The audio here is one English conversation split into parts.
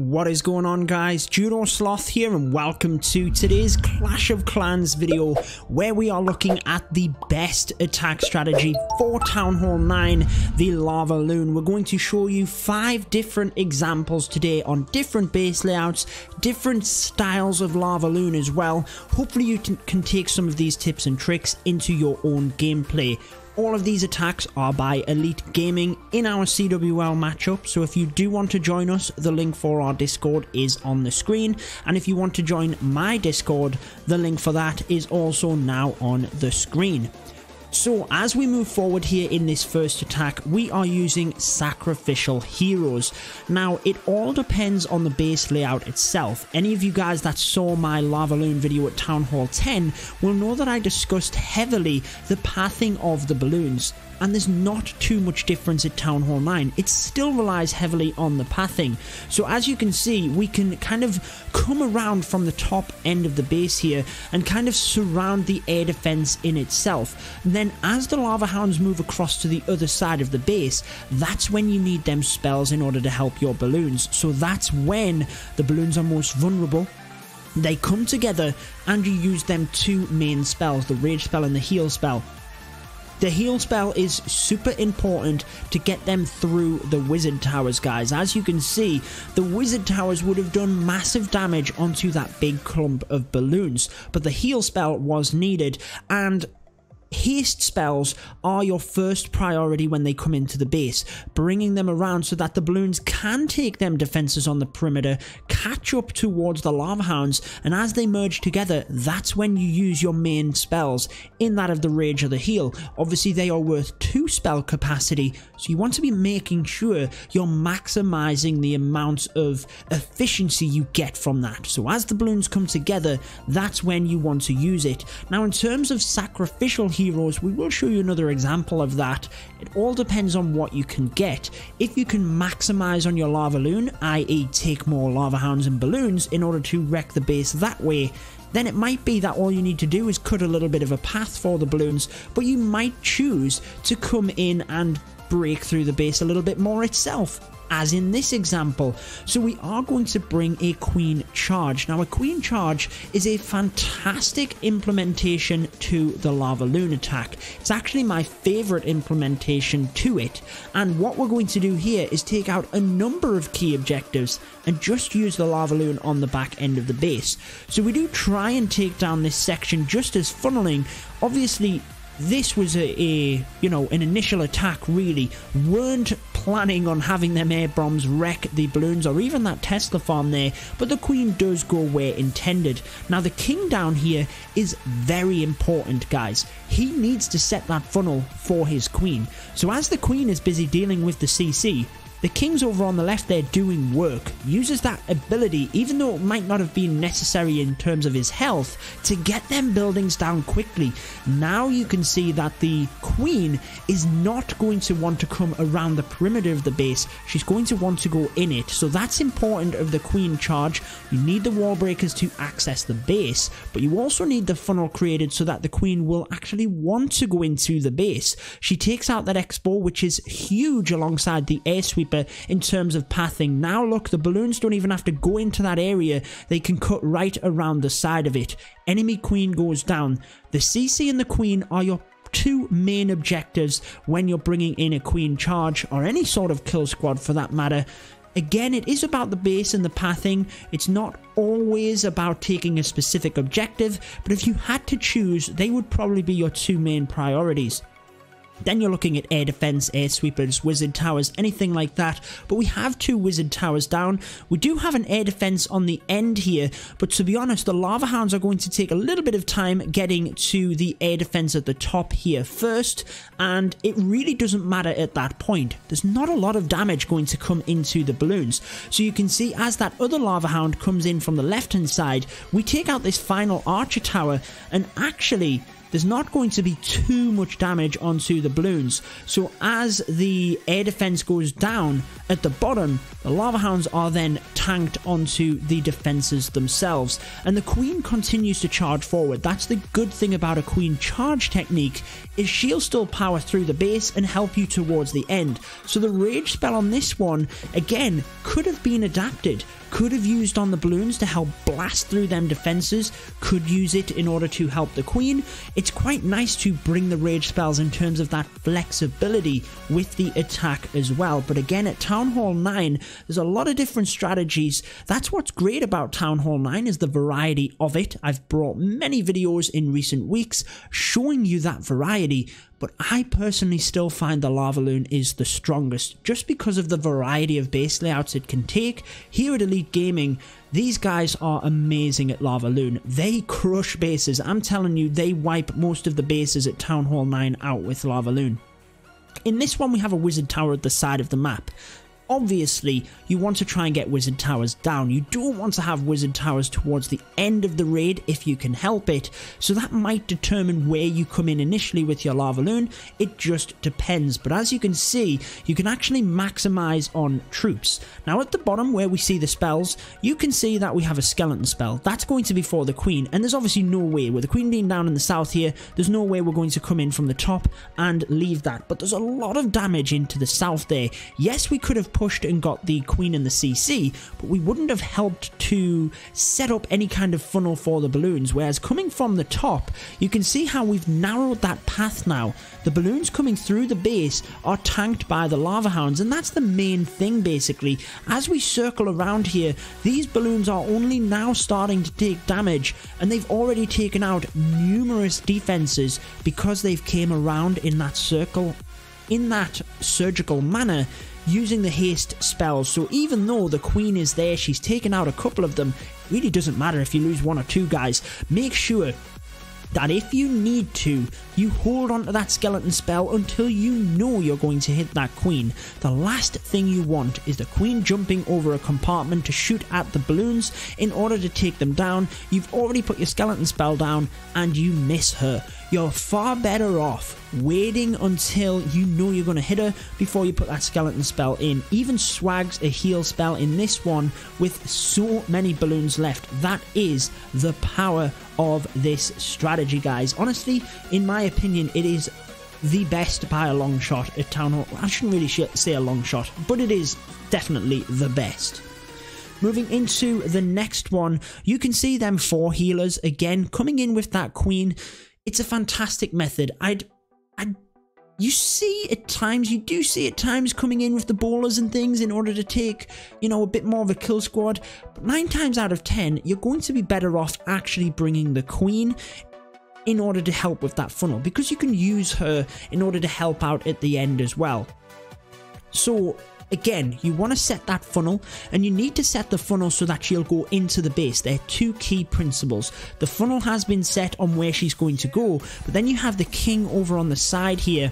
What is going on, guys? Judo Sloth here, and welcome to today's Clash of Clans video, where we are looking at the best attack strategy for Town Hall 9, the LAVALOON. We're going to show you 5 different examples today on different base layouts, different styles of LAVALOON as well. Hopefully you can take some of these tips and tricks into your own gameplay. All of these attacks are by Elite Gaming in our CWL matchup, so if you do want to join us, the link for our Discord is on the screen, and if you want to join my Discord, the link for that is also now on the screen. So as we move forward here in this first attack, we are using Sacrificial heroes. Now, it all depends on the base layout itself. Any of you guys that saw my LAVALOON video at Town Hall 10 will know that I discussed heavily the pathing of the balloons. And there's not too much difference at Town Hall 9. It still relies heavily on the pathing. So as you can see, we can kind of come around from the top end of the base here and kind of surround the air defense in itself. And then as the lava hounds move across to the other side of the base, that's when you need them spells in order to help your balloons. So that's when the balloons are most vulnerable. They come together and you use them 2 main spells, the rage spell and the heal spell. The heal spell is super important to get them through the wizard towers, guys. As you can see, the wizard towers would have done massive damage onto that big clump of balloons, but the heal spell was needed, and haste spells are your first priority when they come into the base, bringing them around so that the balloons can take them defenses on the perimeter, catch up towards the lava hounds, and as they merge together, that's when you use your main spells in that of the rage or the heal. Obviously they are worth 2 spell capacity, so you want to be making sure you're maximizing the amount of efficiency you get from that. So as the balloons come together, that's when you want to use it. Now, in terms of sacrificial heroes, we will show you another example of that. It all depends on what you can get. If you can maximize on your LAVALOON, i.e. take more lava hounds and balloons in order to wreck the base that way, then it might be that all you need to do is cut a little bit of a path for the balloons, but you might choose to come in and break through the base a little bit more itself, as in this example. So we are going to bring a queen charge. Now, a queen charge is a fantastic implementation to the LAVALOON attack. It's actually my favorite implementation to it, and what we're going to do here is take out a number of key objectives and just use the LAVALOON on the back end of the base. So we do try and take down this section just as funneling. Obviously this was an initial attack, really. Weren't planning on having them air bombs wreck the balloons or even that Tesla farm there, but the queen does go where intended. Now, the king down here is very important, guys. He needs to set that funnel for his queen. So as the queen is busy dealing with the CC, the king's over on the left there doing work, uses that ability, even though it might not have been necessary in terms of his health, to get them buildings down quickly. Now you can see that the queen is not going to want to come around the perimeter of the base. She's going to want to go in it. So that's important of the queen charge. You need the wall breakers to access the base, but you also need the funnel created so that the queen will actually want to go into the base. She takes out that X-bow, which is huge alongside the air sweeper in terms of pathing. Now look, the balloons don't even have to go into that area. They can cut right around the side of it. Enemy queen goes down. The CC and the queen are your 2 main objectives when you're bringing in a queen charge, or any sort of kill squad for that matter. Again, it is about the base and the pathing. It's not always about taking a specific objective, but if you had to choose, they would probably be your 2 main priorities. Then you're looking at air defense, air sweepers, wizard towers, anything like that. But we have 2 wizard towers down. We do have an air defense on the end here, but to be honest, the lava hounds are going to take a little bit of time getting to the air defense at the top here first, and it really doesn't matter at that point. There's not a lot of damage going to come into the balloons. So you can see as that other lava hound comes in from the left hand side, we take out this final archer tower, and actually there's not going to be too much damage onto the balloons. So as the air defense goes down at the bottom, the lava hounds are then tanked onto the defenses themselves, and the queen continues to charge forward. That's the good thing about a queen charge technique, is she'll still power through the base and help you towards the end. So the rage spell on this one, again, could have been adapted, could have used on the balloons to help blast through them defenses, could use it in order to help the queen. It's quite nice to bring the rage spells in terms of that flexibility with the attack as well. But again, at Town Hall 9, there's a lot of different strategies. That's what's great about Town Hall 9, is the variety of it. I've brought many videos in recent weeks showing you that variety, but I personally still find the LAVALOON is the strongest, just because of the variety of base layouts it can take. Here at Elite Gaming, these guys are amazing at LAVALOON. They crush bases. I'm telling you, they wipe most of the bases at Town Hall 9 out with LAVALOON. In this one, we have a wizard tower at the side of the map. Obviously, you want to try and get wizard towers down. You don't want to have wizard towers towards the end of the raid if you can help it, so that might determine where you come in initially with your LAVALOON. It just depends, but as you can see, you can actually maximize on troops. Now at the bottom where we see the spells, you can see that we have a skeleton spell. That's going to be for the queen, and there's obviously no way, with the queen being down in the south here, there's no way we're going to come in from the top and leave that, but there's a lot of damage into the south there. Yes, we could have pushed and got the queen in the CC, but we wouldn't have helped to set up any kind of funnel for the balloons, whereas coming from the top, you can see how we've narrowed that path now. The balloons coming through the base are tanked by the lava hounds, and that's the main thing basically. As we circle around here, these balloons are only now starting to take damage, and they've already taken out numerous defenses because they've came around in that circle, in that surgical manner, using the haste spells. So even though the queen is there, she's taken out a couple of them, it really doesn't matter if you lose one or two guys. Make sure that if you need to, you hold on to that skeleton spell until you know you're going to hit that queen. The last thing you want is the queen jumping over a compartment to shoot at the balloons in order to take them down. You've already put your skeleton spell down and you miss her. You're far better off waiting until you know you're going to hit her before you put that skeleton spell in. Even Swag's a heal spell in this one with so many balloons left. That is the power of this strategy, guys. Honestly, in my opinion, it is the best by a long shot at Town Hall. I shouldn't really say a long shot, but it is definitely the best. Moving into the next one, you can see them 4 healers again coming in with that queen. It's a fantastic method. You see at times, you do see at times coming in with the bowlers and things in order to take, you know, a bit more of a kill squad. But 9 times out of 10, you're going to be better off actually bringing the queen in order to help with that funnel, because you can use her in order to help out at the end as well. So again, you want to set that funnel, and you need to set the funnel so that she'll go into the base. There are 2 key principles. The funnel has been set on where she's going to go, but then you have the king over on the side here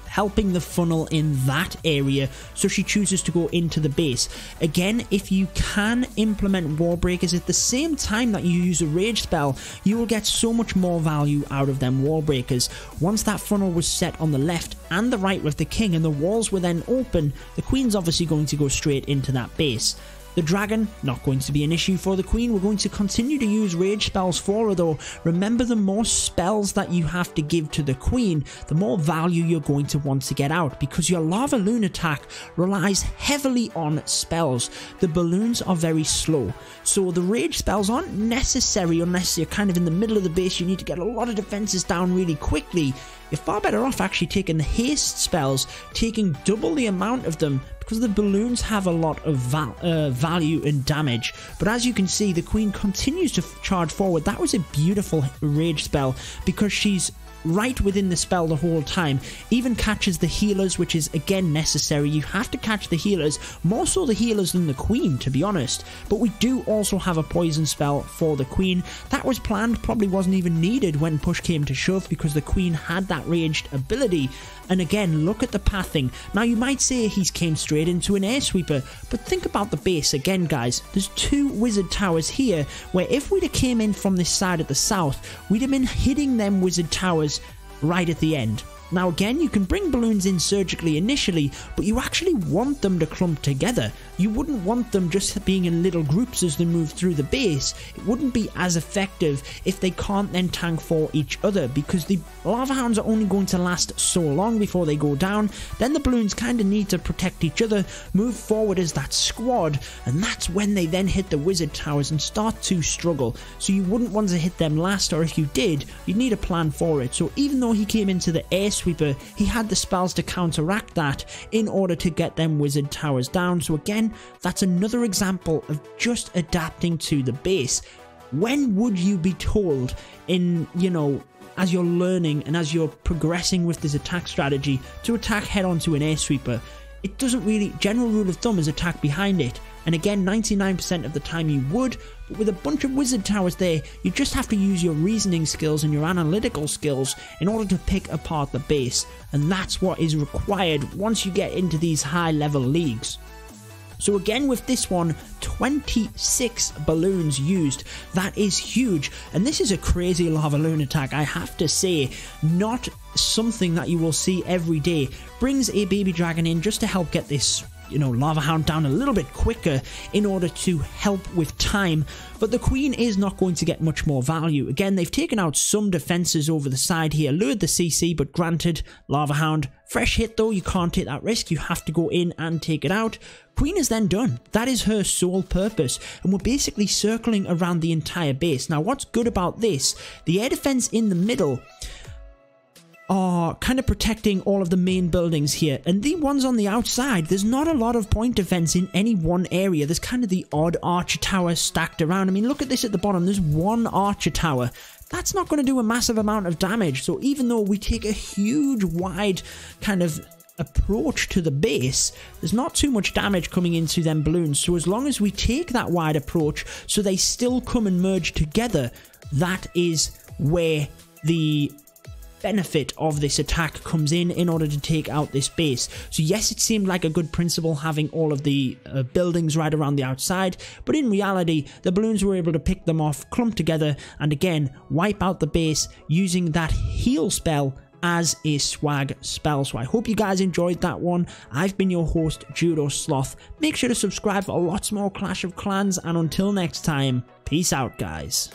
helping the funnel in that area, so she chooses to go into the base. Again, if you can implement wall breakers at the same time that you use a rage spell, you will get so much more value out of them wall breakers. Once that funnel was set on the left and the right with the king and the walls were then open, the queen's obviously going to go straight into that base. The dragon, not going to be an issue for the queen. We're going to continue to use rage spells for her though. Remember, the more spells that you have to give to the queen, the more value you're going to want to get out, because your LAVALOON attack relies heavily on spells. The balloons are very slow, so the rage spells aren't necessary unless you're kind of in the middle of the base. You need to get a lot of defenses down really quickly. You're far better off actually taking the haste spells, taking double the amount of them, because the balloons have a lot of value and damage. But as you can see, the queen continues to charge forward. That was a beautiful rage spell, because she's right within the spell the whole time. Even catches the healers, which is again necessary. You have to catch the healers, more so the healers than the queen, to be honest. But we do also have a poison spell for the queen. That was planned, probably wasn't even needed when push came to shove, because the queen had that raged ability. And again, look at the pathing. Now you might say he's came straight into an air sweeper, but think about the base again, guys. There's 2 wizard towers here, where if we'd have came in from this side at the south, we'd have been hitting them wizard towers right at the end. Now again, you can bring balloons in surgically initially, but you actually want them to clump together. You wouldn't want them just being in little groups as they move through the base. It wouldn't be as effective if they can't then tank for each other, because the lava hounds are only going to last so long before they go down. Then the balloons kind of need to protect each other, move forward as that squad, and that's when they then hit the wizard towers and start to struggle. So you wouldn't want to hit them last, or if you did, you'd need a plan for it. So even though he came into the air sweeper, he had the spells to counteract that in order to get them wizard towers down. So again, that's another example of just adapting to the base. When would you be told in, as you're learning and as you're progressing with this attack strategy, to attack head on to an air sweeper? It doesn't really, general rule of thumb is attack behind it. And again, 99% of the time you would, but with a bunch of wizard towers there, you just have to use your reasoning skills and your analytical skills in order to pick apart the base. And that's what is required once you get into these high level leagues. So again, with this one, 26 balloons used. That is huge. And this is a crazy LAVALOON attack, I have to say. Not something that you will see every day. Brings a baby dragon in just to help get this lava hound down a little bit quicker in order to help with time, but the queen is not going to get much more value. Again, they've taken out some defenses over the side here, lured the CC, but granted, lava hound, fresh hit though, you can't take that risk, you have to go in and take it out. Queen is then done. That is her sole purpose, and we're basically circling around the entire base. Now what's good about this, the air defense in the middle are kind of protecting all of the main buildings here, and the ones on the outside, there's not a lot of point defense in any one area. There's kind of the odd archer tower stacked around. I mean, look at this at the bottom, there's 1 archer tower. That's not going to do a massive amount of damage. So even though we take a huge wide kind of approach to the base, there's not too much damage coming into them balloons. So as long as we take that wide approach so they still come and merge together, that is where the benefit of this attack comes in order to take out this base. So yes, it seemed like a good principle having all of the buildings right around the outside, but in reality the balloons were able to pick them off, clump together, and again wipe out the base using that heal spell as a swag spell. So I hope you guys enjoyed that one. I've been your host, Judo Sloth. Make sure to subscribe for lots more Clash of Clans, and until next time, peace out guys.